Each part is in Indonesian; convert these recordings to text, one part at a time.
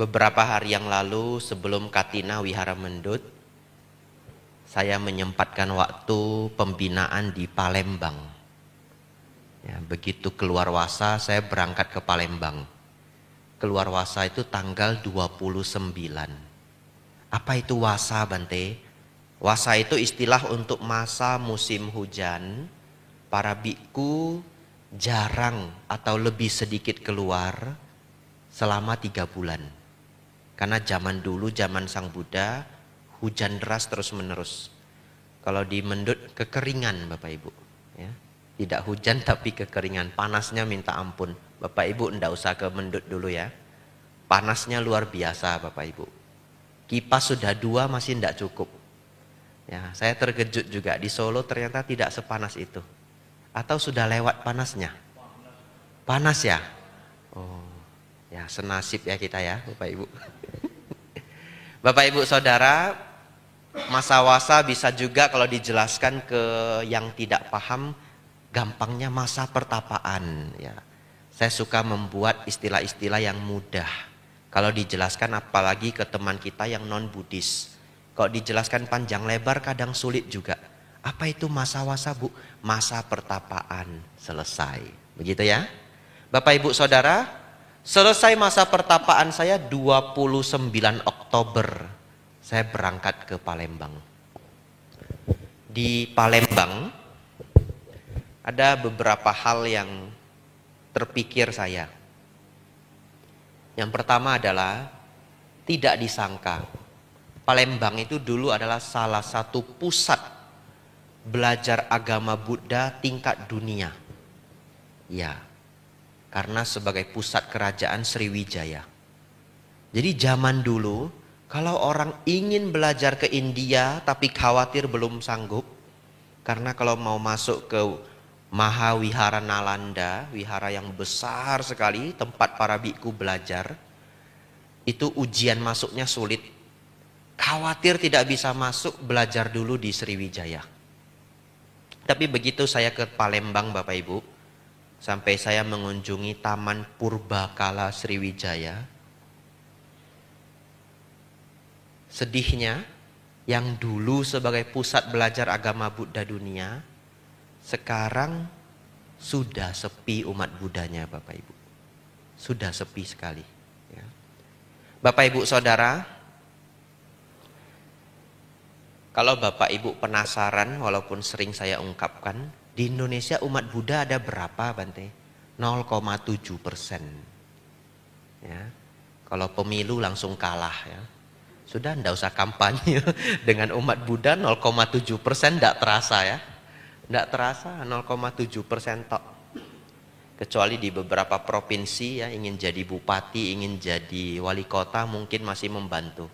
Beberapa hari yang lalu sebelum Katina Wihara Mendut, saya menyempatkan waktu pembinaan di Palembang. Ya, begitu keluar Wasa, saya berangkat ke Palembang. Keluar Wasa itu tanggal 29. Apa itu Wasa, Bante? Wasa itu istilah untuk masa musim hujan. Para biku jarang atau lebih sedikit keluar selama 3 bulan. Karena zaman dulu, zaman Sang Buddha, hujan deras terus menerus. Kalau di Mendut kekeringan Bapak Ibu. Ya. Tidak hujan tapi kekeringan, panasnya minta ampun. Bapak Ibu enggak usah ke Mendut dulu ya. Panasnya luar biasa Bapak Ibu. Kipas sudah 2 masih enggak cukup. Ya, saya terkejut juga di Solo ternyata tidak sepanas itu. Atau sudah lewat panasnya? Panas ya? Oh, ya senasib ya kita ya Bapak Ibu. Bapak Ibu Saudara, masa wasa bisa juga kalau dijelaskan ke yang tidak paham, gampangnya masa pertapaan. Ya. Saya suka membuat istilah-istilah yang mudah. Kalau dijelaskan apalagi ke teman kita yang non-Buddhis. Kalau dijelaskan panjang lebar kadang sulit juga. Apa itu masa wasa, Bu? Masa pertapaan selesai. Begitu ya. Bapak Ibu Saudara, selesai masa pertapaan saya 29 Oktober. Saya berangkat ke Palembang. Di Palembang ada beberapa hal yang terpikir saya. Yang pertama adalah tidak disangka Palembang itu dulu adalah salah satu pusat belajar agama Buddha tingkat dunia. Ya, karena sebagai pusat kerajaan Sriwijaya. Jadi zaman dulu kalau orang ingin belajar ke India tapi khawatir belum sanggup, karena kalau mau masuk ke Mahawihara Nalanda, wihara yang besar sekali tempat para biku belajar, itu ujian masuknya sulit. Khawatir tidak bisa masuk, belajar dulu di Sriwijaya. Tapi begitu saya ke Palembang Bapak Ibu, sampai saya mengunjungi Taman Purbakala Sriwijaya. Sedihnya, yang dulu sebagai pusat belajar agama Buddha dunia, sekarang sudah sepi umat Buddhanya Bapak Ibu. Sudah sepi sekali. Ya. Bapak Ibu Saudara, kalau Bapak Ibu penasaran, walaupun sering saya ungkapkan, di Indonesia umat Buddha ada berapa Bante? 0,7%. Ya. Kalau pemilu langsung kalah ya. Sudah enggak usah kampanye dengan umat Buddha 0,7% enggak terasa ya. Enggak terasa 0,7% tok. Kecuali di beberapa provinsi ya, ingin jadi bupati, ingin jadi wali kota mungkin masih membantu.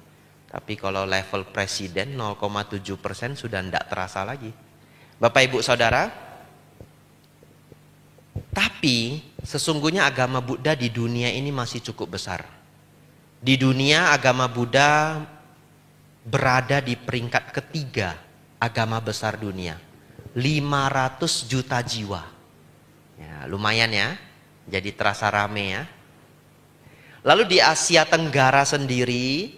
Tapi kalau level presiden 0,7% sudah enggak terasa lagi. Bapak Ibu Saudara, tapi sesungguhnya agama Buddha di dunia ini masih cukup besar. Di dunia agama Buddha berada di peringkat ketiga agama besar dunia. 500 juta jiwa. Ya, lumayan ya. Jadi terasa rame ya. Lalu di Asia Tenggara sendiri,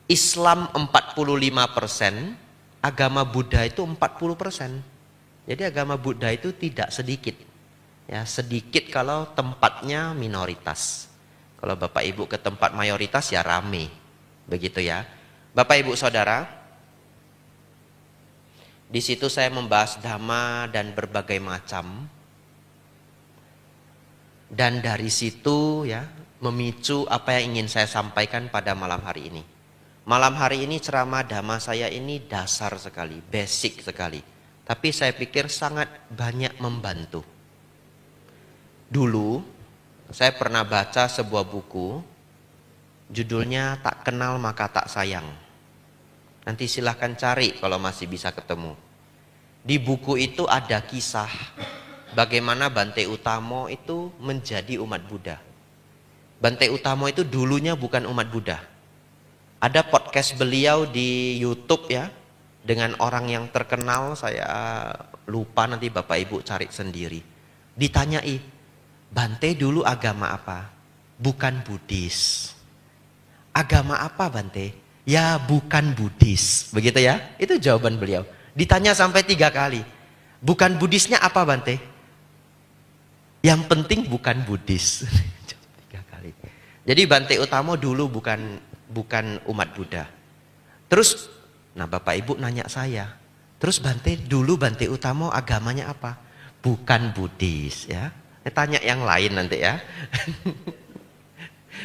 Islam 45%, agama Buddha itu 40%. Jadi agama Buddha itu tidak sedikit. Ya, sedikit kalau tempatnya minoritas. Kalau Bapak Ibu ke tempat mayoritas ya rame. Begitu ya. Bapak Ibu Saudara, di situ saya membahas dhamma dan berbagai macam. Dan dari situ ya memicu apa yang ingin saya sampaikan pada malam hari ini. Malam hari ini ceramah dhamma saya ini dasar sekali, basic sekali. Tapi saya pikir sangat banyak membantu. Dulu saya pernah baca sebuah buku, judulnya Tak Kenal Maka Tak Sayang. Nanti silahkan cari kalau masih bisa ketemu. Di buku itu ada kisah bagaimana Bante Utamo itu menjadi umat Buddha. Bante Utamo itu dulunya bukan umat Buddha. Ada podcast beliau di YouTube ya, dengan orang yang terkenal, saya lupa nanti Bapak Ibu cari sendiri. Ditanyai, Bante dulu agama apa? Bukan Buddhis. Agama apa Bante? Ya bukan Buddhis. Begitu ya? Itu jawaban beliau. Ditanya sampai 3 kali. Bukan Buddhisnya apa Bante? Yang penting bukan Buddhis. 3 kali. Jadi Bante Utamo dulu bukan umat Buddha. Terus, nah Bapak Ibu nanya saya. Terus dulu Bante Utamo agamanya apa? Bukan Buddhis ya. Tanya yang lain nanti ya.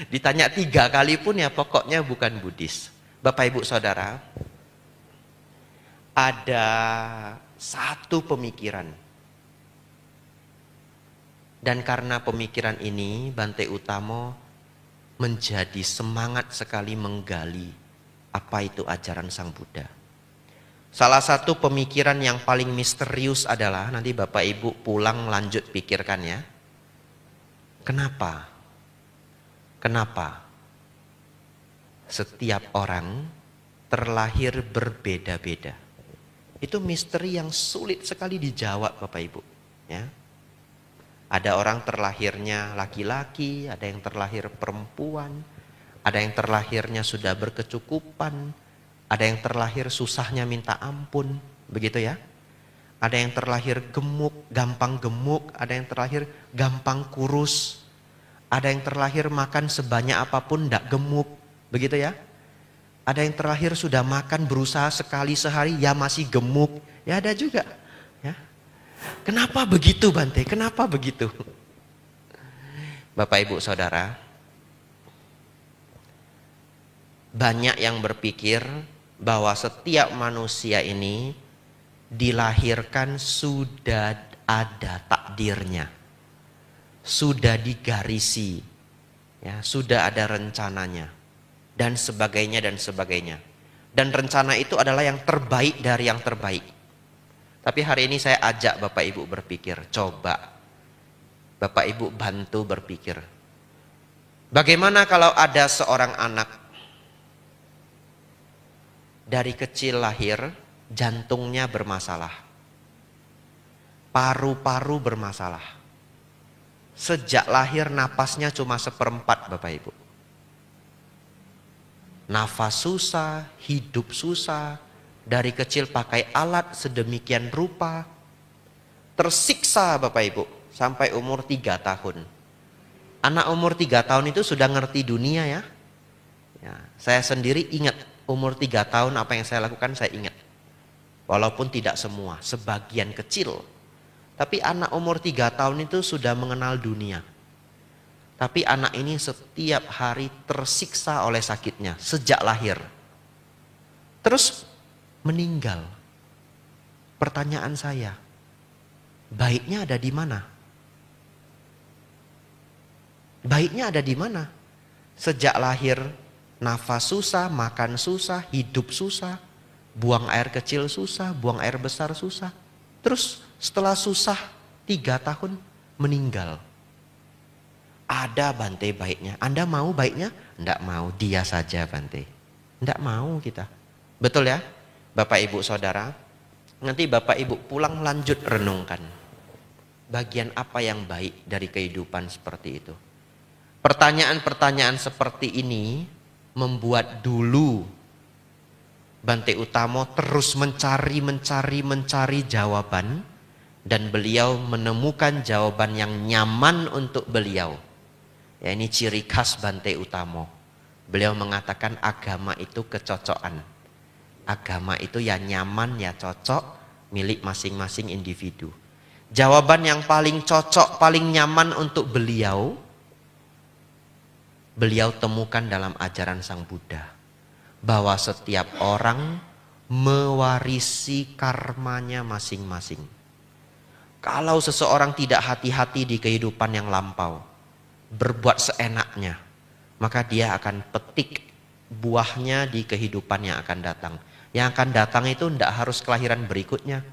Ditanya 3 kali pun ya pokoknya bukan Buddhis. Bapak Ibu Saudara, ada satu pemikiran. Dan karena pemikiran ini Bante Utamo menjadi semangat sekali menggali apa itu ajaran Sang Buddha. Salah satu pemikiran yang paling misterius adalah, nanti Bapak Ibu pulang lanjut pikirkan ya. Kenapa setiap orang terlahir berbeda-beda? Itu misteri yang sulit sekali dijawab Bapak Ibu ya. Ada orang terlahirnya laki-laki, ada yang terlahir perempuan, ada yang terlahirnya sudah berkecukupan, ada yang terlahir susahnya minta ampun, begitu ya. Ada yang terlahir gemuk, gampang gemuk, ada yang terlahir gampang kurus. Ada yang terlahir makan sebanyak apapun tidak gemuk, begitu ya. Ada yang terlahir sudah makan berusaha sekali sehari ya masih gemuk, ya ada juga. Ya. Kenapa begitu Bante? Kenapa begitu? Bapak Ibu Saudara, banyak yang berpikir bahwa setiap manusia ini dilahirkan sudah ada takdirnya. Sudah digarisi, ya, sudah ada rencananya, dan sebagainya dan sebagainya. Dan rencana itu adalah yang terbaik dari yang terbaik. Tapi hari ini saya ajak Bapak Ibu berpikir, coba Bapak Ibu bantu berpikir. Bagaimana kalau ada seorang anak dari kecil lahir, jantungnya bermasalah, paru-paru bermasalah. Sejak lahir napasnya cuma 1/4 Bapak Ibu. Nafas susah, hidup susah. Dari kecil pakai alat sedemikian rupa. Tersiksa Bapak Ibu. Sampai umur 3 tahun. Anak umur 3 tahun itu sudah ngerti dunia ya. Saya sendiri ingat umur 3 tahun apa yang saya lakukan saya ingat. Walaupun tidak semua, sebagian kecil. Tapi anak umur 3 tahun itu sudah mengenal dunia. Tapi anak ini setiap hari tersiksa oleh sakitnya sejak lahir. Terus meninggal. Pertanyaan saya, baiknya ada di mana? Baiknya ada di mana? Sejak lahir nafas susah, makan susah, hidup susah, buang air kecil susah, buang air besar susah. Terus setelah susah 3 tahun meninggal. Ada Bante baiknya. Anda mau baiknya? Enggak mau, dia saja Bante. Enggak mau kita. Betul ya? Bapak Ibu Saudara, nanti Bapak Ibu pulang lanjut renungkan. Bagian apa yang baik dari kehidupan seperti itu? Pertanyaan-pertanyaan seperti ini membuat dulu Bante Utamo terus mencari jawaban, dan beliau menemukan jawaban yang nyaman untuk beliau. Ya, ini ciri khas Bante Utamo. Beliau mengatakan agama itu kecocokan. Agama itu ya nyaman ya cocok milik masing-masing individu. Jawaban yang paling cocok, paling nyaman untuk beliau temukan dalam ajaran Sang Buddha. Bahwa setiap orang mewarisi karmanya masing-masing. Kalau seseorang tidak hati-hati di kehidupan yang lampau, berbuat seenaknya, maka dia akan petik buahnya di kehidupan yang akan datang. Yang akan datang itu tidak harus kelahiran berikutnya.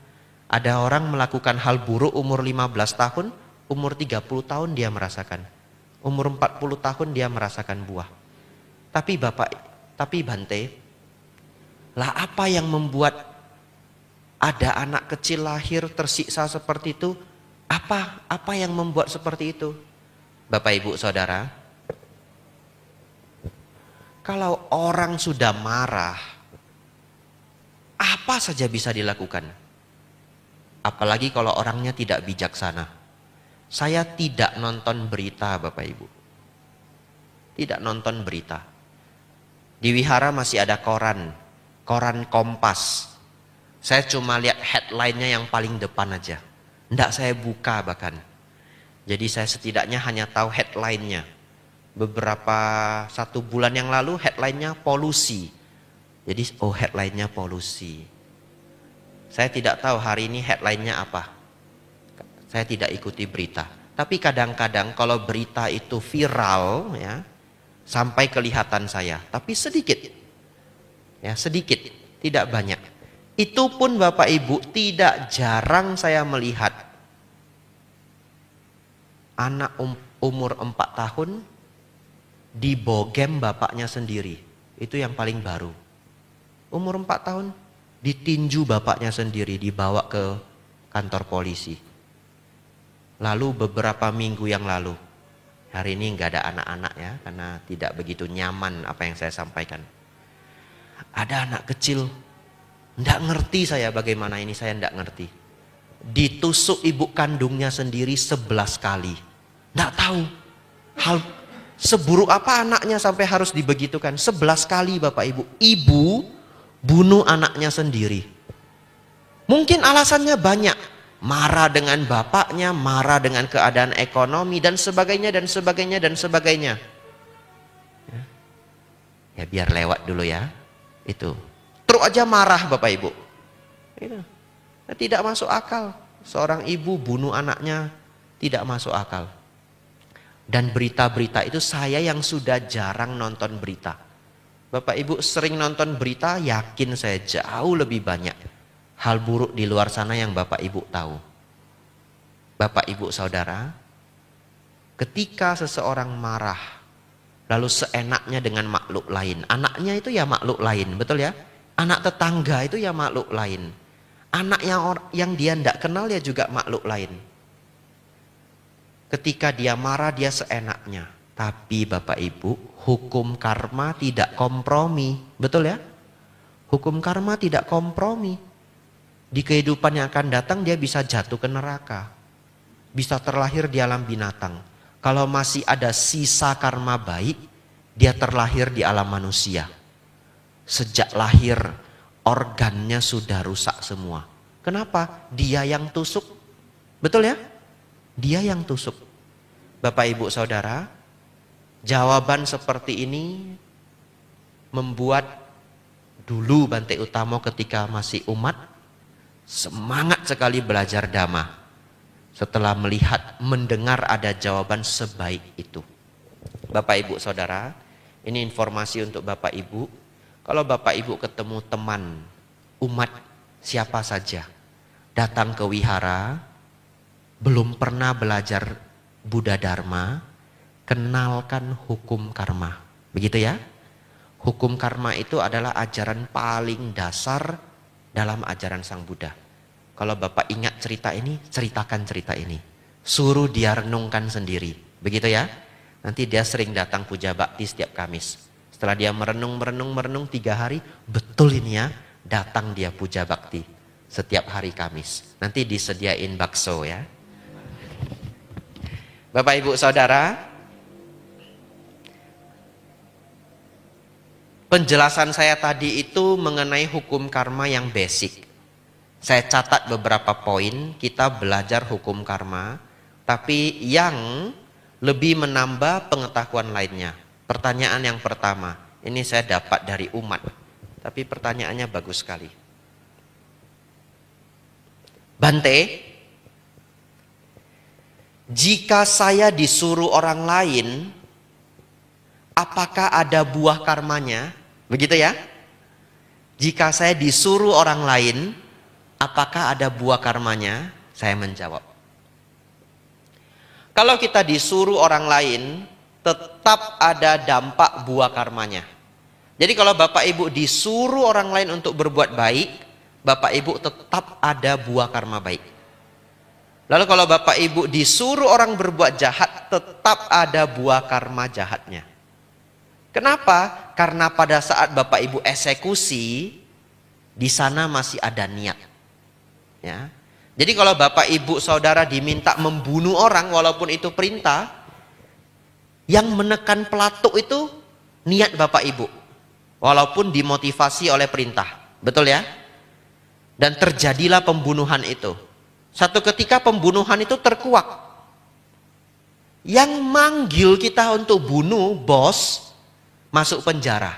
Ada orang melakukan hal buruk umur 15 tahun, umur 30 tahun dia merasakan. Umur 40 tahun dia merasakan buah. Tapi Bante, lah apa yang membuat ada anak kecil lahir tersiksa seperti itu? Apa yang membuat seperti itu? Bapak Ibu Saudara, Kalau orang sudah marah, apa saja bisa dilakukan. Apalagi kalau orangnya tidak bijaksana. Saya tidak nonton berita, Bapak Ibu. Tidak nonton berita. Di wihara masih ada koran Kompas. Saya cuma lihat headline-nya yang paling depan aja. Nggak saya buka bahkan. Jadi saya setidaknya hanya tahu headline-nya. Beberapa 1 bulan yang lalu headline-nya polusi. Jadi headline-nya polusi. Saya tidak tahu hari ini headline-nya apa. Saya tidak ikuti berita. Tapi kadang-kadang kalau berita itu viral ya, sampai kelihatan saya, tapi sedikit. Ya, sedikit, tidak banyak. Itu pun Bapak Ibu tidak jarang saya melihat anak umur 4 tahun dibogem bapaknya sendiri. Itu yang paling baru. Umur 4 tahun ditinju bapaknya sendiri, dibawa ke kantor polisi. Lalu beberapa minggu yang lalu, hari ini nggak ada anak-anak ya, karena tidak begitu nyaman apa yang saya sampaikan. Ada anak kecil, nggak ngerti saya bagaimana ini, saya nggak ngerti. Ditusuk ibu kandungnya sendiri 11 kali. Nggak tahu hal seburuk apa anaknya sampai harus dibegitukan. 11 kali Bapak Ibu. Ibu bunuh anaknya sendiri. Mungkin alasannya banyak. Marah dengan bapaknya, marah dengan keadaan ekonomi, dan sebagainya, dan sebagainya, dan sebagainya. Ya biar lewat dulu ya. Itu. Terus aja marah Bapak Ibu. Itu. Tidak masuk akal. Seorang ibu bunuh anaknya, tidak masuk akal. Dan berita-berita itu saya yang sudah jarang nonton berita. Bapak Ibu sering nonton berita, yakin saya jauh lebih banyak hal buruk di luar sana yang Bapak Ibu tahu. Bapak Ibu Saudara, ketika seseorang marah, lalu seenaknya dengan makhluk lain. Anaknya itu ya makhluk lain, betul ya? Anak tetangga itu ya makhluk lain. Anak yang dia tidak kenal ya juga makhluk lain. Ketika dia marah dia seenaknya. Tapi Bapak Ibu, hukum karma tidak kompromi. Betul ya? Hukum karma tidak kompromi. Di kehidupan yang akan datang dia bisa jatuh ke neraka. Bisa terlahir di alam binatang. Kalau masih ada sisa karma baik, dia terlahir di alam manusia. Sejak lahir organnya sudah rusak semua. Kenapa? Dia yang tusuk. Betul ya? Dia yang tusuk. Bapak Ibu Saudara, jawaban seperti ini membuat dulu Bante Utomo ketika masih umat semangat sekali belajar Dhamma. Setelah melihat, mendengar ada jawaban sebaik itu. Bapak Ibu Saudara, ini informasi untuk Bapak Ibu. Kalau Bapak Ibu ketemu teman umat siapa saja, datang ke wihara, belum pernah belajar Buddha Dharma, kenalkan hukum karma. Begitu ya? Hukum karma itu adalah ajaran paling dasar dalam ajaran Sang Buddha. Kalau Bapak ingat cerita ini, ceritakan cerita ini. Suruh dia renungkan sendiri. Begitu ya? Nanti dia sering datang puja bakti setiap Kamis. Setelah dia merenung 3 hari, betul ini ya, datang dia puja bakti setiap hari Kamis. Nanti disediain bakso ya. Bapak Ibu Saudara, penjelasan saya tadi itu mengenai hukum karma yang basic. Saya catat beberapa poin, kita belajar hukum karma, tapi yang lebih menambah pengetahuan lainnya. Pertanyaan yang pertama, ini saya dapat dari umat, tapi pertanyaannya bagus sekali. Bante, jika saya disuruh orang lain, apakah ada buah karmanya? Begitu ya? Jika saya disuruh orang lain, apakah ada buah karmanya? Saya menjawab. Kalau kita disuruh orang lain, tetap ada dampak buah karmanya. Jadi kalau Bapak Ibu disuruh orang lain untuk berbuat baik, Bapak Ibu tetap ada buah karma baik. Lalu kalau Bapak Ibu disuruh orang berbuat jahat, tetap ada buah karma jahatnya. Kenapa? Karena pada saat Bapak Ibu eksekusi, di sana masih ada niat. Ya. Jadi kalau Bapak Ibu Saudara diminta membunuh orang walaupun itu perintah, yang menekan pelatuk itu niat Bapak Ibu. Walaupun dimotivasi oleh perintah. Betul ya? Dan terjadilah pembunuhan itu. Satu ketika pembunuhan itu terkuak. Yang manggil kita untuk bunuh bos masuk penjara.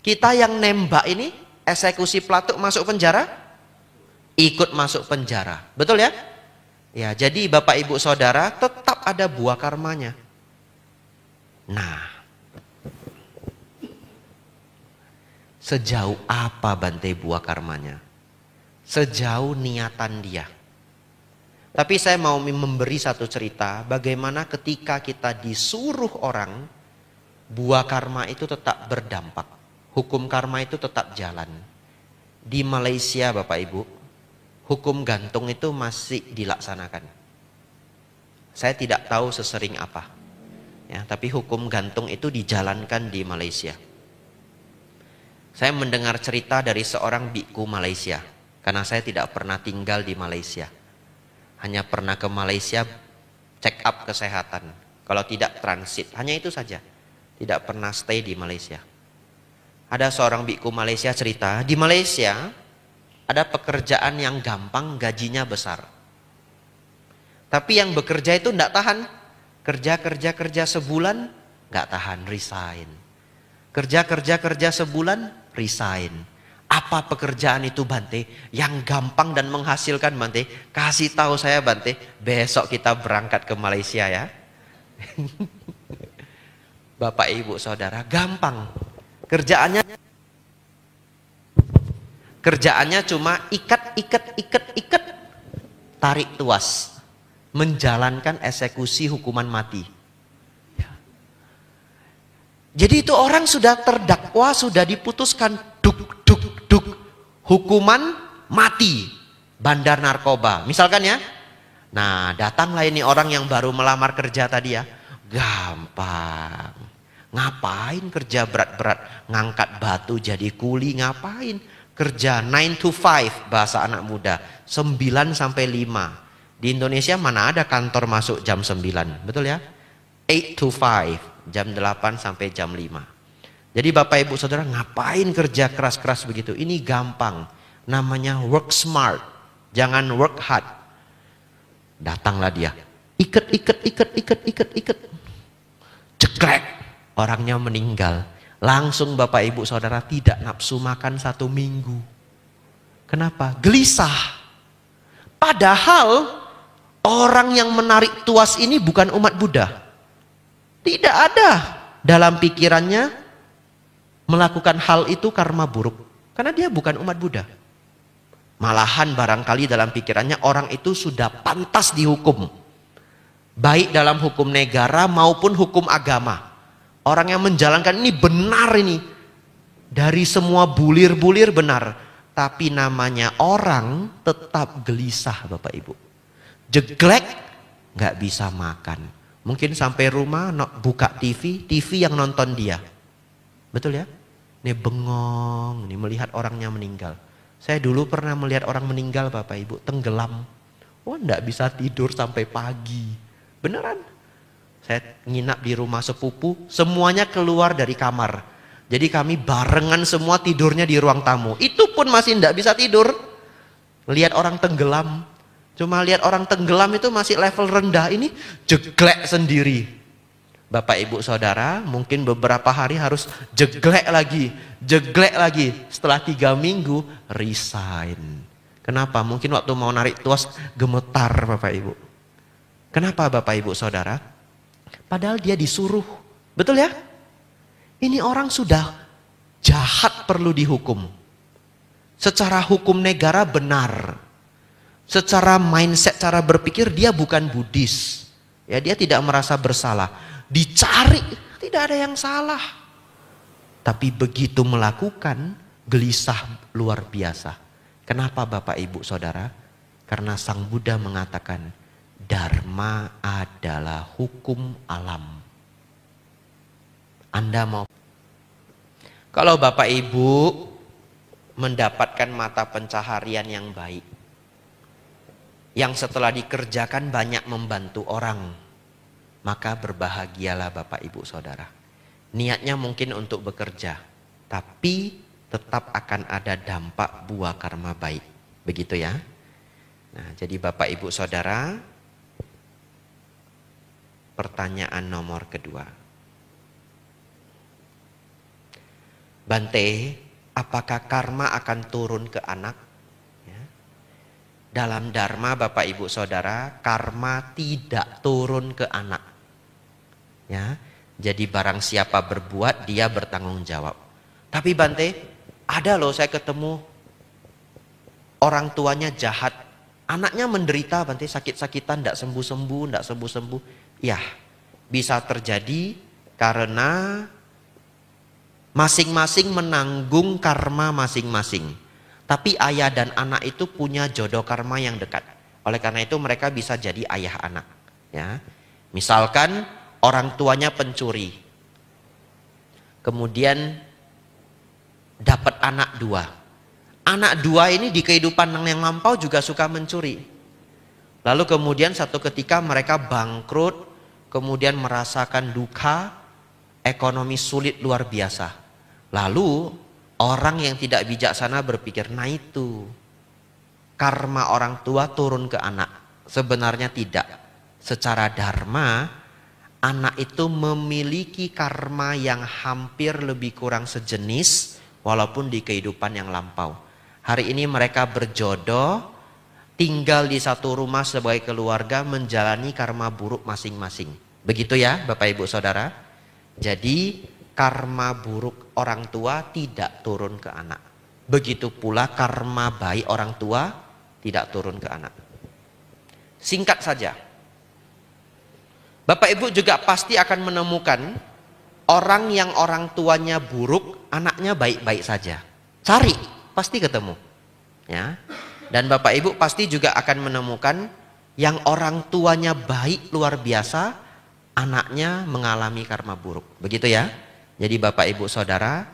Kita yang nembak ini eksekusi pelatuk masuk penjara, ikut masuk penjara. Betul ya? Ya, jadi Bapak Ibu Saudara tetap ada buah karmanya. Nah, sejauh apa Bante buah karmanya? Sejauh niatan dia. Tapi saya mau memberi satu cerita bagaimana ketika kita disuruh orang, buah karma itu tetap berdampak. Hukum karma itu tetap jalan. Di Malaysia Bapak Ibu, hukum gantung itu masih dilaksanakan. Saya tidak tahu sesering apa. Ya, tapi hukum gantung itu dijalankan di Malaysia. Saya mendengar cerita dari seorang biku Malaysia. Karena saya tidak pernah tinggal di Malaysia. Hanya pernah ke Malaysia check up kesehatan. Kalau tidak transit, hanya itu saja. Tidak pernah stay di Malaysia. Ada seorang biku Malaysia cerita, di Malaysia ada pekerjaan yang gampang, gajinya besar. Tapi yang bekerja itu tidak tahan. Kerja sebulan, nggak tahan, resign. Kerja sebulan, resign. Apa pekerjaan itu Bante? Yang gampang dan menghasilkan Bante? Kasih tahu saya Bante, besok kita berangkat ke Malaysia ya. Bapak Ibu Saudara, gampang. Kerjaannya cuma ikat, tarik tuas. Menjalankan eksekusi hukuman mati. Jadi itu orang sudah terdakwa, sudah diputuskan duk. Hukuman mati. Bandar narkoba. Misalkan ya. Nah, datanglah ini orang yang baru melamar kerja tadi ya. Gampang. Ngapain kerja berat-berat? Ngangkat batu jadi kuli ngapain? Kerja 9 to 5 bahasa anak muda. 9 sampai 5. Di Indonesia mana ada kantor masuk jam 9, betul ya? 8 to 5, jam 8 sampai jam 5. Jadi Bapak Ibu Saudara ngapain kerja keras-keras begitu? Ini gampang, namanya work smart, jangan work hard. Datanglah dia, ikat. Ceklek, orangnya meninggal. Langsung Bapak Ibu Saudara tidak nafsu makan 1 minggu. Kenapa? Gelisah. Padahal orang yang menarik tuas ini bukan umat Buddha. Tidak ada dalam pikirannya melakukan hal itu karma buruk. Karena dia bukan umat Buddha. Malahan barangkali dalam pikirannya orang itu sudah pantas dihukum. Baik dalam hukum negara maupun hukum agama. Orang yang menjalankan ini benar ini. Dari semua bulir-bulir benar. Tapi namanya orang tetap gelisah Bapak Ibu. Jeglek, nggak bisa makan. Mungkin sampai rumah buka TV yang nonton dia. Betul ya? Ini bengong, ini melihat orangnya meninggal. Saya dulu pernah melihat orang meninggal Bapak Ibu, tenggelam. Oh, nggak bisa tidur sampai pagi. Beneran. Saya nginap di rumah sepupu, semuanya keluar dari kamar. Jadi kami barengan semua tidurnya di ruang tamu. Itu pun masih nggak bisa tidur. Lihat orang tenggelam. Cuma lihat orang tenggelam itu masih level rendah, ini jeglek sendiri. Bapak Ibu Saudara mungkin beberapa hari harus jeglek lagi. Setelah 3 minggu resign. Kenapa? Mungkin waktu mau narik tuas gemetar Bapak Ibu. Kenapa Bapak Ibu Saudara? Padahal dia disuruh. Betul ya? Ini orang sudah jahat perlu dihukum. Secara hukum negara benar. Secara mindset, cara berpikir dia bukan Buddhis. Ya, dia tidak merasa bersalah. Dicari, tidak ada yang salah. Tapi begitu melakukan, gelisah luar biasa. Kenapa Bapak Ibu Saudara? Karena Sang Buddha mengatakan, Dharma adalah hukum alam. Anda mau Kalau Bapak Ibu mendapatkan mata pencaharian yang baik, yang setelah dikerjakan banyak membantu orang, maka berbahagialah Bapak Ibu Saudara. Niatnya mungkin untuk bekerja, tapi tetap akan ada dampak buah karma baik. Begitu ya. Nah, jadi Bapak Ibu Saudara, pertanyaan nomor kedua. Bante, apakah karma akan turun ke anak? Ya. Dalam Dharma Bapak Ibu Saudara, karma tidak turun ke anak. Ya. Jadi barang siapa berbuat, dia bertanggung jawab. Tapi Bante, ada loh saya ketemu orang tuanya jahat. Anaknya menderita Bante, sakit-sakitan, tidak sembuh-sembuh, tidak sembuh-sembuh. Ya, bisa terjadi karena masing-masing menanggung karma masing-masing. Tapi ayah dan anak itu punya jodoh karma yang dekat. Oleh karena itu mereka bisa jadi ayah anak. Ya, misalkan orang tuanya pencuri, kemudian dapat anak dua. Anak dua ini di kehidupan yang lampau juga suka mencuri. Lalu kemudian satu ketika mereka bangkrut, kemudian merasakan duka, ekonomi sulit luar biasa. Lalu orang yang tidak bijaksana berpikir, nah itu karma orang tua turun ke anak. Sebenarnya tidak. Secara dharma, anak itu memiliki karma yang hampir lebih kurang sejenis walaupun di kehidupan yang lampau. Hari ini mereka berjodoh, tinggal di satu rumah sebagai keluarga, menjalani karma buruk masing-masing. Begitu ya Bapak Ibu Saudara. Jadi karma buruk orang tua tidak turun ke anak. Begitu pula karma baik orang tua tidak turun ke anak. Singkat saja, Bapak Ibu juga pasti akan menemukan orang yang orang tuanya buruk, anaknya baik-baik saja. Cari, pasti ketemu. Ya. Dan Bapak Ibu pasti juga akan menemukan yang orang tuanya baik luar biasa, anaknya mengalami karma buruk. Begitu ya. Jadi Bapak Ibu Saudara,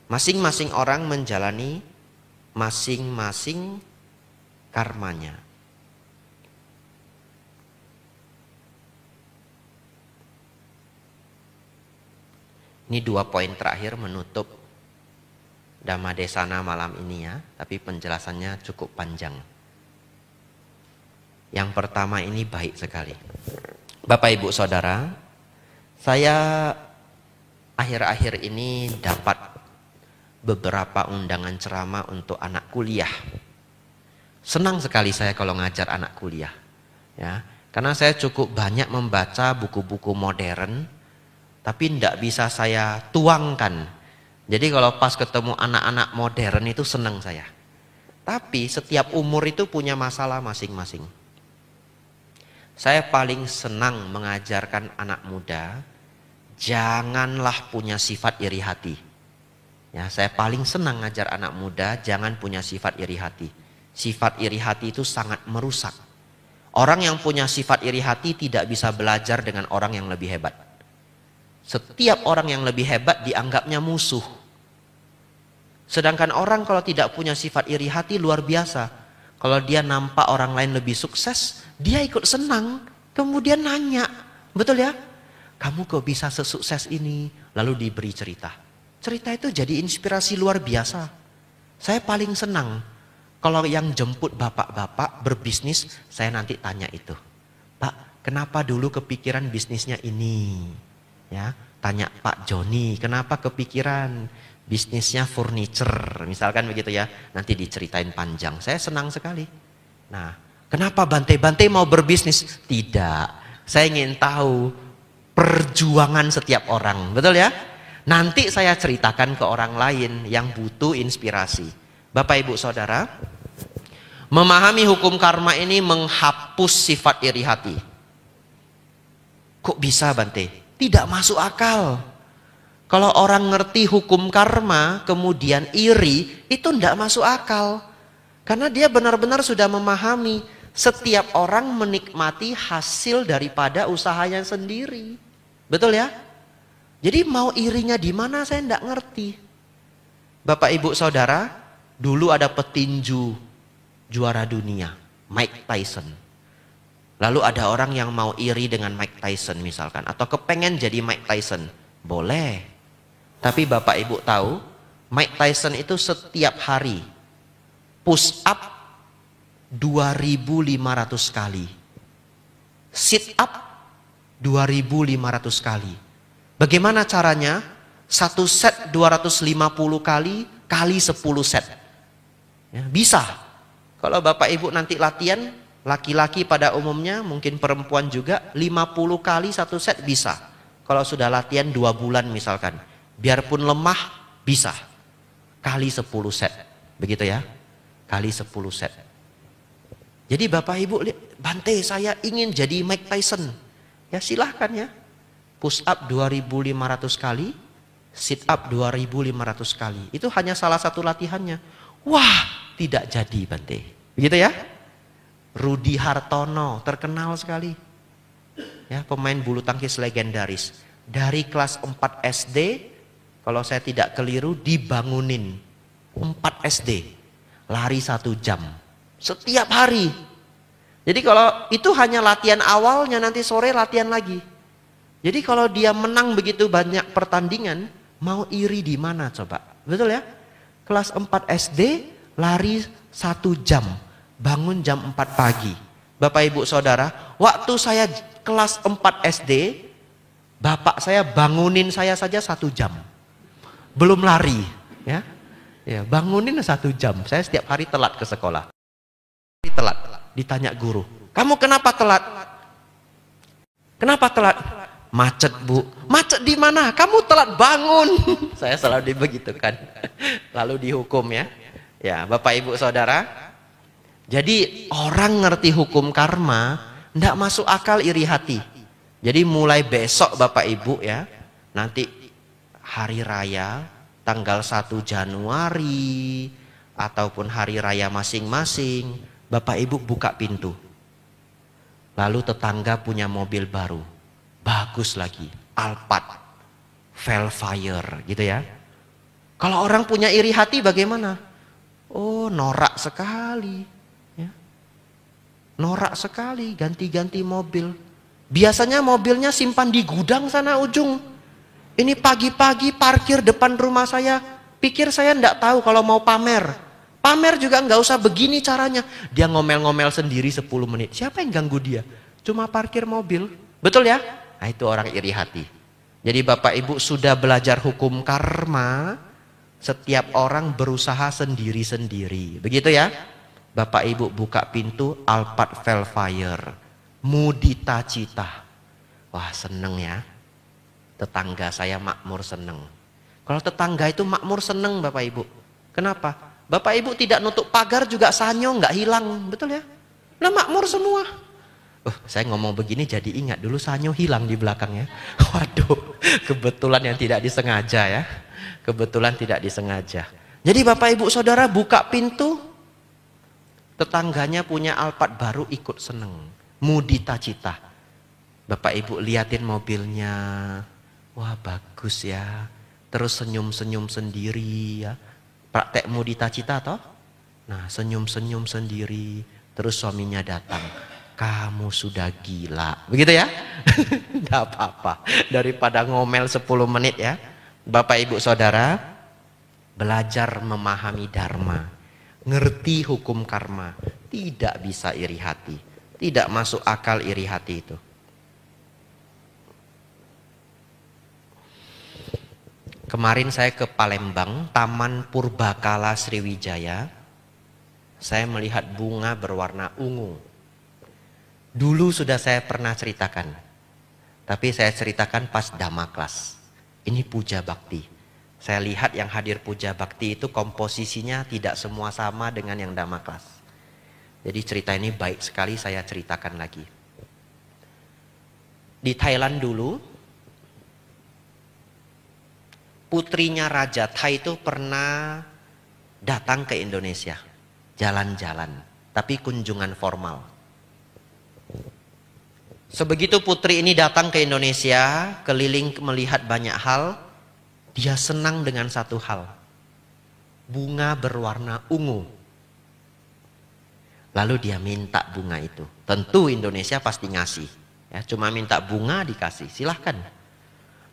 masing-masing orang menjalani masing-masing karmanya. Ini 2 poin terakhir menutup Dhamma Desana malam ini ya, tapi penjelasannya cukup panjang. Yang pertama ini baik sekali. Bapak Ibu Saudara, saya akhir-akhir ini dapat beberapa undangan ceramah untuk anak kuliah. Senang sekali saya kalau ngajar anak kuliah. Ya, karena saya cukup banyak membaca buku-buku modern, tapi tidak bisa saya tuangkan. Jadi kalau pas ketemu anak-anak modern itu senang saya. Tapi setiap umur itu punya masalah masing-masing. Saya paling senang mengajarkan anak muda, janganlah punya sifat iri hati. Ya, saya paling senang ngajar anak muda, jangan punya sifat iri hati. Sifat iri hati itu sangat merusak. Orang yang punya sifat iri hati tidak bisa belajar dengan orang yang lebih hebat. Setiap orang yang lebih hebat dianggapnya musuh. Sedangkan orang kalau tidak punya sifat iri hati luar biasa. Kalau dia nampak orang lain lebih sukses, dia ikut senang. Kemudian nanya, betul ya? Kamu kok bisa sesukses ini? Lalu diberi cerita. Cerita itu jadi inspirasi luar biasa. Saya paling senang kalau yang jemput bapak-bapak berbisnis, saya nanti tanya itu. Pak, kenapa dulu kepikiran bisnisnya ini? Ya, tanya Pak Joni, kenapa kepikiran bisnisnya furniture? Misalkan begitu ya, nanti diceritain panjang. Saya senang sekali. Nah, kenapa Bante mau berbisnis? Tidak, saya ingin tahu perjuangan setiap orang, betul ya? Nanti saya ceritakan ke orang lain yang butuh inspirasi. Bapak Ibu Saudara, memahami hukum karma ini menghapus sifat iri hati. Kok bisa Bante? Tidak masuk akal. Kalau orang ngerti hukum karma kemudian iri, itu tidak masuk akal. Karena dia benar-benar sudah memahami setiap orang menikmati hasil daripada usahanya sendiri. Betul ya? Jadi mau irinya di mana saya tidak ngerti. Bapak Ibu Saudara, dulu ada petinju juara dunia, Mike Tyson. Lalu ada orang yang mau iri dengan Mike Tyson misalkan, atau kepengen jadi Mike Tyson. Boleh. Tapi Bapak Ibu tahu, Mike Tyson itu setiap hari push up 2.500 kali. Sit up 2.500 kali. Bagaimana caranya? Satu set 250 kali, kali 10 set. Ya, bisa. Kalau Bapak Ibu nanti latihan, laki-laki pada umumnya, mungkin perempuan juga, 50 kali satu set bisa. Kalau sudah latihan 2 bulan misalkan. Biarpun lemah, bisa. Kali 10 set. Begitu ya. Kali 10 set. Jadi Bapak Ibu, Bante saya ingin jadi Mike Tyson. Ya silahkan ya. Push up 2.500 kali, sit up 2.500 kali. Itu hanya salah satu latihannya. Wah, tidak jadi Bante. Begitu ya. Rudi Hartono, terkenal sekali. Ya, pemain bulu tangkis legendaris. Dari kelas 4 SD, kalau saya tidak keliru, dibangunin. 4 SD. Lari 1 jam. Setiap hari. Jadi kalau itu hanya latihan awalnya, nanti sore latihan lagi. Jadi kalau dia menang begitu banyak pertandingan, mau iri di mana coba? Betul ya? Kelas 4 SD, lari 1 jam. Bangun jam 4 pagi. Bapak Ibu Saudara, waktu saya kelas 4 SD, bapak saya bangunin saya saja 1 jam. Belum lari. Ya, ya bangunin 1 jam. Saya setiap hari telat ke sekolah. Telat. Ditanya guru, kamu kenapa telat? Kenapa telat? Macet Bu. Macet di mana? Kamu telat bangun. Saya selalu dibegitukan. Lalu dihukum ya. Ya Bapak Ibu Saudara. Jadi orang ngerti hukum karma, ndak masuk akal iri hati. Jadi mulai besok Bapak Ibu ya, nanti hari raya tanggal 1 Januari ataupun hari raya masing-masing, Bapak Ibu buka pintu. Lalu tetangga punya mobil baru. Bagus lagi, Alphard, Velfire gitu ya. Kalau orang punya iri hati bagaimana? Oh, norak sekali. Ya. Norak sekali, ganti-ganti mobil. Biasanya mobilnya simpan di gudang sana ujung. Ini pagi-pagi parkir depan rumah saya. Pikir saya enggak tahu kalau mau pamer. Pamer juga enggak usah begini caranya. Dia ngomel-ngomel sendiri 10 menit. Siapa yang ganggu dia? Cuma parkir mobil. Betul ya? Nah itu orang iri hati. Jadi Bapak Ibu sudah belajar hukum karma. Setiap orang berusaha sendiri-sendiri. Begitu ya? Bapak Ibu buka pintu Alphard Velfire. Mudita Cita. Wah seneng ya. Tetangga saya makmur seneng. Kalau tetangga itu makmur seneng Bapak Ibu. Kenapa? Bapak Ibu tidak nutup pagar juga sanyo nggak hilang. Betul ya? Nah makmur semua. Saya ngomong begini jadi ingat dulu sanyo hilang di belakang ya. Waduh, kebetulan yang tidak disengaja ya. Kebetulan tidak disengaja. Jadi Bapak Ibu Saudara buka pintu, tetangganya punya Alphard baru ikut seneng. Mudita Cita. Bapak Ibu liatin mobilnya. Wah bagus ya. Terus senyum-senyum sendiri ya. Praktek Mudita Cita toh? Nah senyum-senyum sendiri. Terus suaminya datang. Kamu sudah gila. Begitu ya? Tidak apa-apa. Daripada ngomel 10 menit ya. Bapak Ibu Saudara, belajar memahami dharma. Ngerti hukum karma. Tidak bisa iri hati. Tidak masuk akal iri hati itu. Kemarin saya ke Palembang, Taman Purbakala Sriwijaya. Saya melihat bunga berwarna ungu. Dulu sudah saya pernah ceritakan. Tapi saya ceritakan pas Dhamma Class. Ini puja bakti. Saya lihat yang hadir puja bakti itu komposisinya tidak semua sama dengan yang Dhamma Class. Jadi cerita ini baik sekali saya ceritakan lagi. Di Thailand dulu, putrinya Raja Thai itu pernah datang ke Indonesia. Jalan-jalan, tapi kunjungan formal. Sebegitu putri ini datang ke Indonesia, keliling melihat banyak hal, dia senang dengan satu hal. bunga berwarna ungu. Lalu dia minta bunga itu. Tentu Indonesia pasti ngasih. Ya, cuma minta bunga dikasih, silahkan.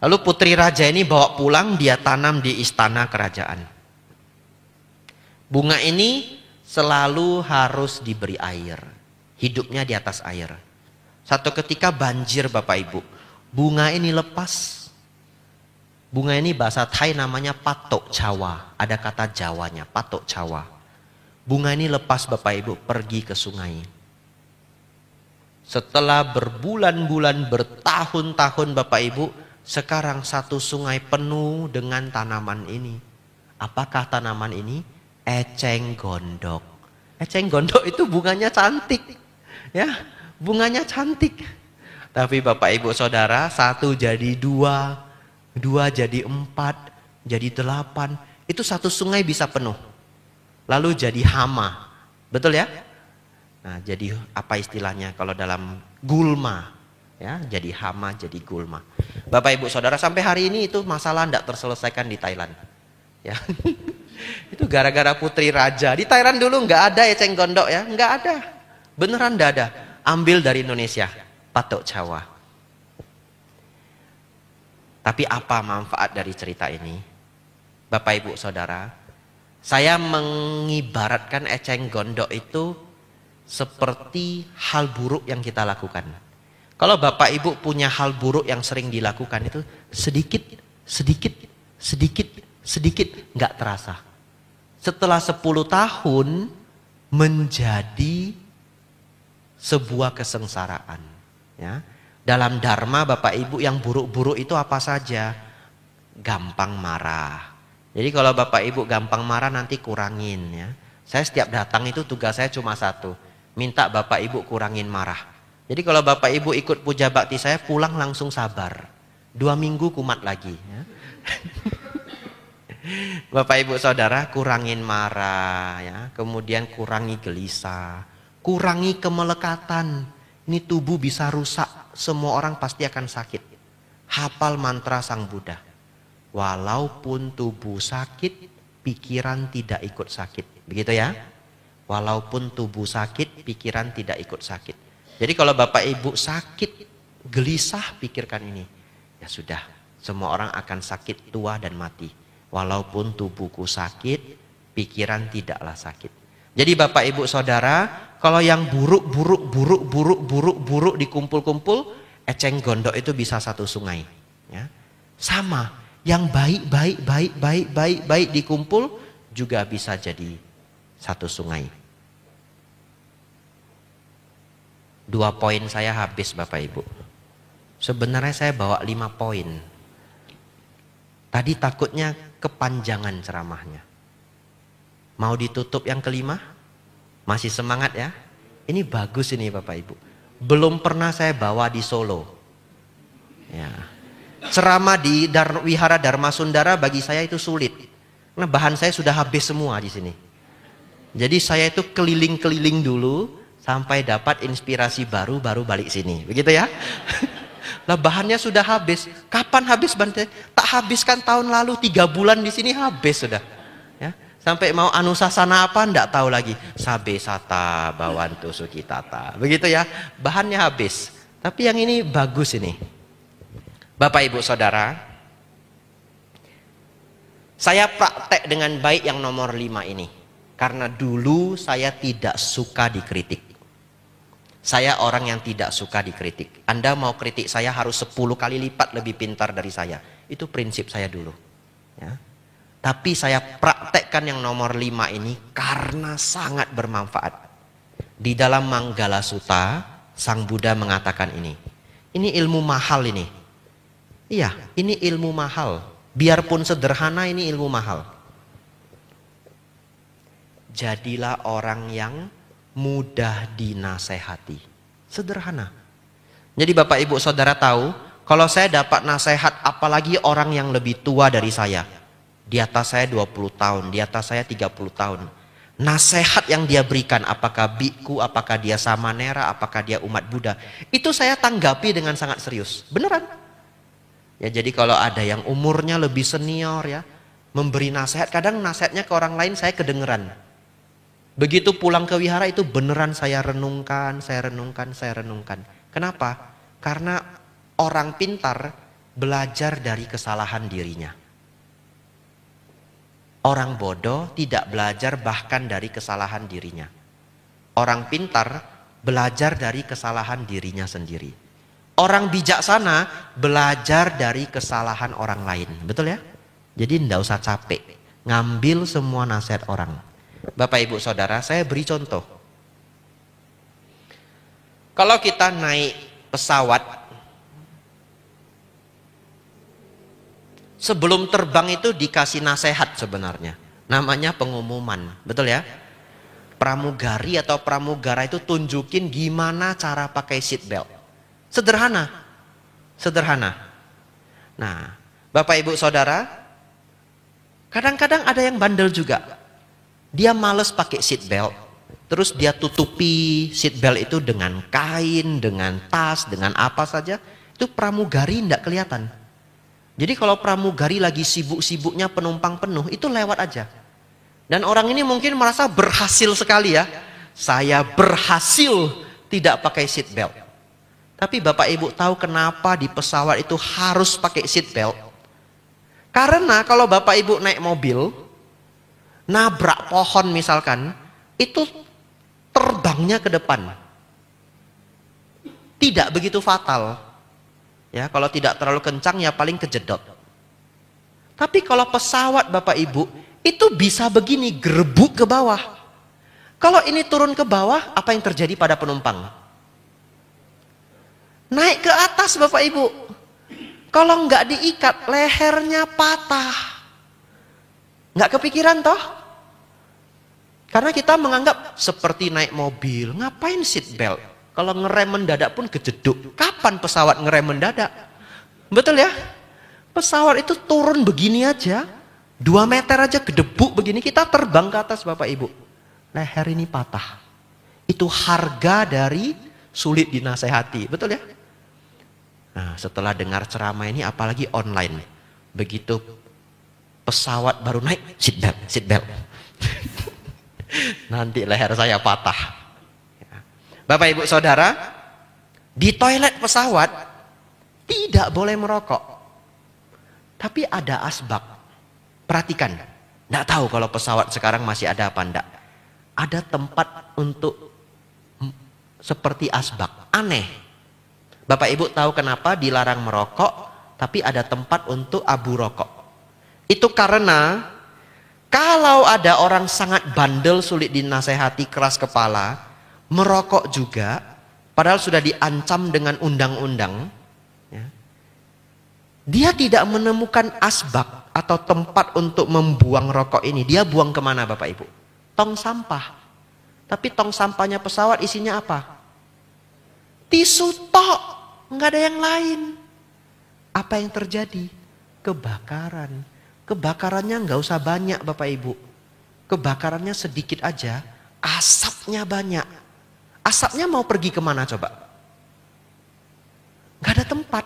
Lalu putri raja ini bawa pulang, dia tanam di istana kerajaan. Bunga ini selalu harus diberi air. Hidupnya di atas air. Satu ketika banjir Bapak Ibu. Bunga ini lepas. Bunga ini bahasa Thai namanya patok cawa. Ada kata Jawanya, patok cawa. Bunga ini lepas Bapak Ibu pergi ke sungai. Setelah berbulan-bulan, bertahun-tahun Bapak Ibu, sekarang satu sungai penuh dengan tanaman ini. Apakah tanaman ini? Eceng gondok. Eceng gondok itu bunganya cantik. Ya, bunganya cantik. Tapi Bapak Ibu Saudara, satu jadi dua, dua jadi 4, jadi 8. Itu satu sungai bisa penuh. Lalu jadi hama. Betul ya? Nah, jadi apa istilahnya kalau dalam gulma? Ya, jadi hama, jadi gulma. Bapak Ibu Saudara, sampai hari ini itu masalah tidak terselesaikan di Thailand. Ya. Itu gara-gara putri raja. Di Thailand dulu nggak ada eceng gondok ya, nggak ada. Beneran nggak ada. Ambil dari Indonesia, patok cawa. Tapi apa manfaat dari cerita ini? Bapak Ibu Saudara, saya mengibaratkan eceng gondok itu seperti hal buruk yang kita lakukan. Kalau Bapak Ibu punya hal buruk yang sering dilakukan itu sedikit, nggak terasa. Setelah 10 tahun menjadi sebuah kesengsaraan. Ya. Dalam Dharma Bapak Ibu yang buruk-buruk itu apa saja? Gampang marah. Jadi kalau Bapak Ibu gampang marah nanti kurangin ya. Saya setiap datang itu tugas saya cuma satu. Minta Bapak Ibu kurangin marah. Jadi kalau Bapak Ibu ikut puja bakti saya pulang langsung sabar. 2 minggu kumat lagi. Ya. Bapak Ibu Saudara kurangin marah. Ya. Kemudian kurangi gelisah. Kurangi kemelekatan. Ini tubuh bisa rusak. Semua orang pasti akan sakit. Hafal mantra Sang Buddha. Walaupun tubuh sakit, pikiran tidak ikut sakit. Begitu ya? Walaupun tubuh sakit, pikiran tidak ikut sakit. Jadi kalau Bapak Ibu sakit, gelisah, pikirkan ini. Ya sudah, semua orang akan sakit, tua dan mati. Walaupun tubuhku sakit, pikiran tidaklah sakit. Jadi Bapak Ibu Saudara, kalau yang buruk dikumpul-kumpul, eceng gondok itu bisa satu sungai. Ya. Sama, yang baik dikumpul juga bisa jadi satu sungai. 2 poin saya habis Bapak Ibu. Sebenarnya saya bawa 5 poin. Tadi takutnya kepanjangan ceramahnya. Mau ditutup yang kelima? Masih semangat ya? Ini bagus ini Bapak Ibu. Belum pernah saya bawa di Solo. Ya. Ceramah di Wihara Dharma Sundara bagi saya itu sulit. Karena bahan saya sudah habis semua di sini. Jadi saya itu keliling-keliling dulu sampai dapat inspirasi baru balik sini. Begitu ya? Lah bahannya sudah habis. Kapan habis Bante? Tak habiskan tahun lalu 3 bulan di sini habis sudah. Ya. Sampai mau anusasana apa enggak tahu lagi. Sabe sata bawantu sukitata. Begitu ya? Bahannya habis. Tapi yang ini bagus ini. Bapak Ibu Saudara, saya praktek dengan baik yang nomor 5 ini. Karena dulu saya tidak suka dikritik. Saya orang yang tidak suka dikritik. Anda mau kritik saya harus 10 kali lipat lebih pintar dari saya. Itu prinsip saya dulu. Ya. Tapi saya praktekkan yang nomor 5 ini karena sangat bermanfaat. Di dalam Manggala Sutta, Sang Buddha mengatakan ini. Ini ilmu mahal ini. Iya, ini ilmu mahal. Biarpun sederhana ini ilmu mahal. Jadilah orang yang mudah dinasehati. Sederhana. Jadi Bapak Ibu Saudara tahu, kalau saya dapat nasihat apalagi orang yang lebih tua dari saya. Di atas saya 20 tahun, di atas saya 30 tahun. Nasihat yang dia berikan, apakah biku, apakah dia samanera, apakah dia umat Buddha. Itu saya tanggapi dengan sangat serius. Beneran. Ya jadi kalau ada yang umurnya lebih senior ya, memberi nasihat, kadang nasihatnya ke orang lain saya kedengeran. Begitu pulang ke wihara itu beneran saya renungkan, saya renungkan, saya renungkan. Kenapa? Karena orang pintar belajar dari kesalahan dirinya. Orang bodoh tidak belajar bahkan dari kesalahan dirinya. Orang pintar belajar dari kesalahan dirinya sendiri. Orang bijaksana belajar dari kesalahan orang lain. Betul ya? Jadi tidak usah capek ngambil semua nasihat orang. Bapak ibu saudara, saya beri contoh. Kalau kita naik pesawat, sebelum terbang itu dikasih nasihat sebenarnya. Namanya pengumuman, betul ya? Pramugari atau pramugara itu tunjukin gimana cara pakai seat belt. Sederhana. Sederhana. Nah, Bapak Ibu Saudara, kadang-kadang ada yang bandel juga. Dia males pakai seat belt. Terus dia tutupi seat belt itu dengan kain, dengan tas, dengan apa saja. Itu pramugari tidak kelihatan. Jadi kalau pramugari lagi sibuk-sibuknya penumpang penuh, itu lewat aja. Dan orang ini mungkin merasa berhasil sekali ya. Saya berhasil tidak pakai seat belt. Tapi Bapak Ibu tahu kenapa di pesawat itu harus pakai seat belt? Karena kalau Bapak Ibu naik mobil, nabrak pohon misalkan, itu terbangnya ke depan. Tidak begitu fatal. Ya, kalau tidak terlalu kencang ya paling kejedot. Tapi kalau pesawat Bapak Ibu, itu bisa begini, gerebuk ke bawah. Kalau ini turun ke bawah, apa yang terjadi pada penumpang? Naik ke atas Bapak Ibu. Kalau nggak diikat, lehernya patah. Nggak kepikiran toh? Karena kita menganggap seperti naik mobil, ngapain seat belt? Kalau ngerem mendadak pun kejeduk. Kapan pesawat ngerem mendadak? Betul ya? Pesawat itu turun begini aja, 2 meter aja gedebuk begini, kita terbang ke atas Bapak Ibu. Leher ini patah. Itu harga dari sulit dinasehati, betul ya? Nah, setelah dengar ceramah ini, apalagi online, begitu pesawat baru naik, seat belt. Nanti leher saya patah. Bapak Ibu Saudara, di toilet pesawat tidak boleh merokok. Tapi ada asbak. Perhatikan, tidak tahu kalau pesawat sekarang masih ada apa enggak. Ada tempat untuk seperti asbak. Aneh. Bapak Ibu tahu kenapa dilarang merokok, tapi ada tempat untuk abu rokok. Itu karena kalau ada orang sangat bandel, sulit dinasehati, keras kepala, merokok juga, padahal sudah diancam dengan undang-undang, ya, dia tidak menemukan asbak atau tempat untuk membuang rokok ini. Dia buang kemana Bapak Ibu? Tong sampah. Tapi tong sampahnya pesawat isinya apa? Tisu tok, nggak ada yang lain. Apa yang terjadi? Kebakaran. Kebakarannya nggak usah banyak Bapak Ibu. Kebakarannya sedikit aja, asapnya banyak. Asapnya mau pergi kemana coba? Nggak ada tempat.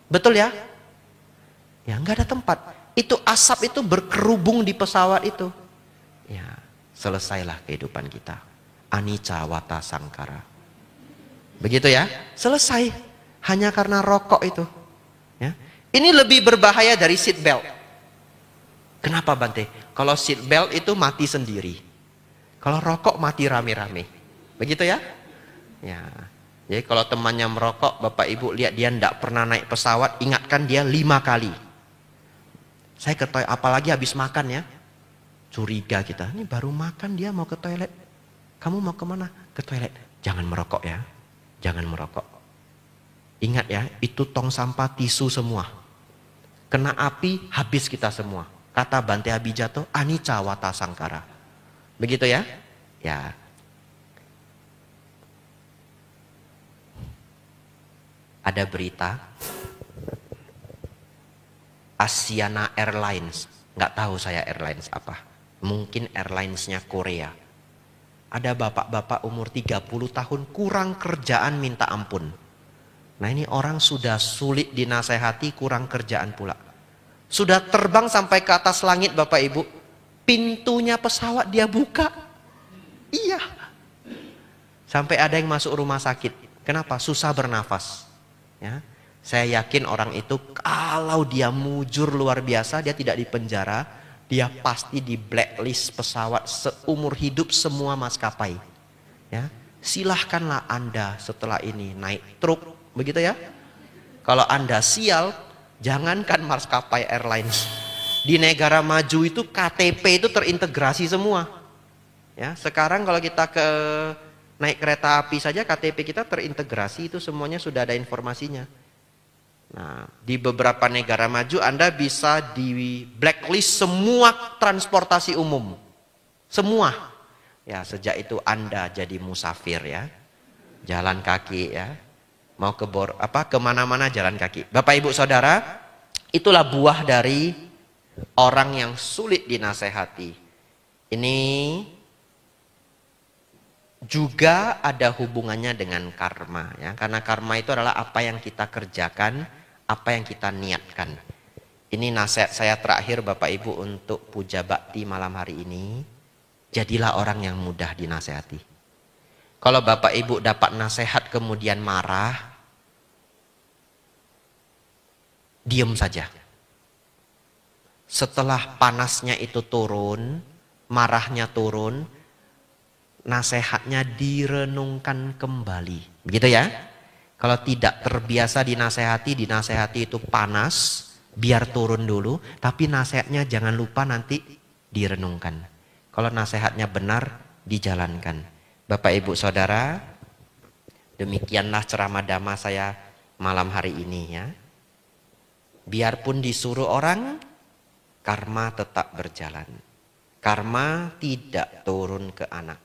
Betul ya? Ya nggak ada tempat. Itu asap itu berkerubung di pesawat itu. Ya, selesailah kehidupan kita. Anicca wata sangkara. Begitu ya? Selesai. Hanya karena rokok itu. Ya. Ini lebih berbahaya dari seat belt. Kenapa Bante? Kalau seat belt itu mati sendiri. Kalau rokok mati rame-rame. Begitu ya? Ya. Jadi kalau temannya merokok, Bapak Ibu lihat dia tidak pernah naik pesawat, ingatkan dia 5 kali. Saya ke toilet, apalagi habis makan ya. Curiga kita, ini baru makan dia mau ke toilet. Kamu mau kemana? Ke toilet. Jangan merokok ya. Jangan merokok. Ingat ya, itu tong sampah tisu semua. Kena api, habis kita semua. Kata Bante Abijato, anicca wata sangkara. Begitu ya? Ya. Ada berita Asiana Airlines, nggak tahu saya airlines apa, mungkin airlinesnya Korea. Ada bapak-bapak umur 30 tahun kurang kerjaan minta ampun. Nah ini orang sudah sulit dinasehati, kurang kerjaan pula. Sudah terbang sampai ke atas langit Bapak Ibu. Pintunya pesawat dia buka. Iya. Sampai ada yang masuk rumah sakit. Kenapa? Susah bernafas. Ya. Saya yakin orang itu kalau dia mujur luar biasa, dia tidak dipenjara, dia pasti di blacklist pesawat seumur hidup semua maskapai. Ya. Silahkanlah Anda setelah ini naik truk, begitu ya. Kalau Anda sial, jangankan maskapai airlines. Di negara maju itu KTP itu terintegrasi semua. Ya, sekarang kalau kita naik kereta api saja KTP kita terintegrasi, itu semuanya sudah ada informasinya. Nah, di beberapa negara maju Anda bisa di blacklist semua transportasi umum. Semua. Ya, sejak itu Anda jadi musafir ya. Jalan kaki ya. Mau kemana-mana jalan kaki. Bapak Ibu Saudara, itulah buah dari orang yang sulit dinasehati. Ini juga ada hubungannya dengan karma ya, karena karma itu adalah apa yang kita kerjakan, apa yang kita niatkan. Ini nasihat saya terakhir Bapak Ibu untuk puja bakti malam hari ini. Jadilah orang yang mudah dinasehati. Kalau Bapak Ibu dapat nasihat kemudian marah, diam saja. Setelah panasnya itu turun, marahnya turun, nasihatnya direnungkan kembali. Begitu ya. Kalau tidak terbiasa dinasehati itu panas, biar turun dulu. Tapi nasihatnya jangan lupa nanti direnungkan. Kalau nasihatnya benar, dijalankan. Bapak Ibu Saudara, demikianlah ceramah dhamma saya malam hari ini ya. Biarpun disuruh orang, karma tetap berjalan. Karma tidak turun ke anak.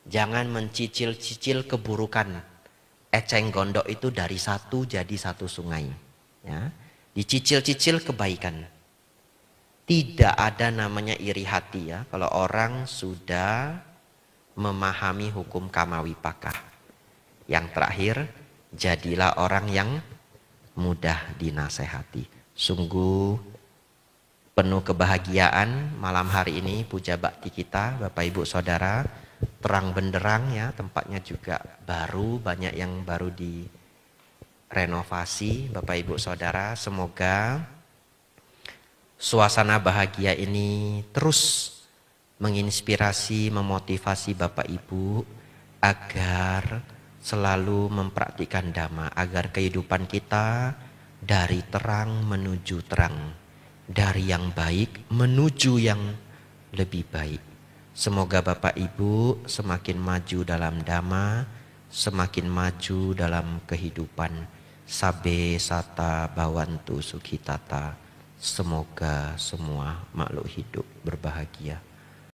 Jangan mencicil-cicil keburukan. Eceng gondok itu dari satu jadi satu sungai. Ya. Dicicil-cicil kebaikan. Tidak ada namanya iri hati ya. Kalau orang sudah memahami hukum kamawipaka. Yang terakhir, jadilah orang yang mudah dinasehati. Sungguh penuh kebahagiaan malam hari ini puja bakti kita Bapak Ibu Saudara. Terang benderang ya, tempatnya juga baru, banyak yang baru direnovasi Bapak Ibu Saudara. Semoga suasana bahagia ini terus menginspirasi, memotivasi Bapak Ibu agar selalu mempraktikkan dhamma, agar kehidupan kita dari terang menuju terang, dari yang baik menuju yang lebih baik. Semoga Bapak Ibu semakin maju dalam dhamma, semakin maju dalam kehidupan. Sabe sata bawantu sukhitata. Semoga semua makhluk hidup berbahagia.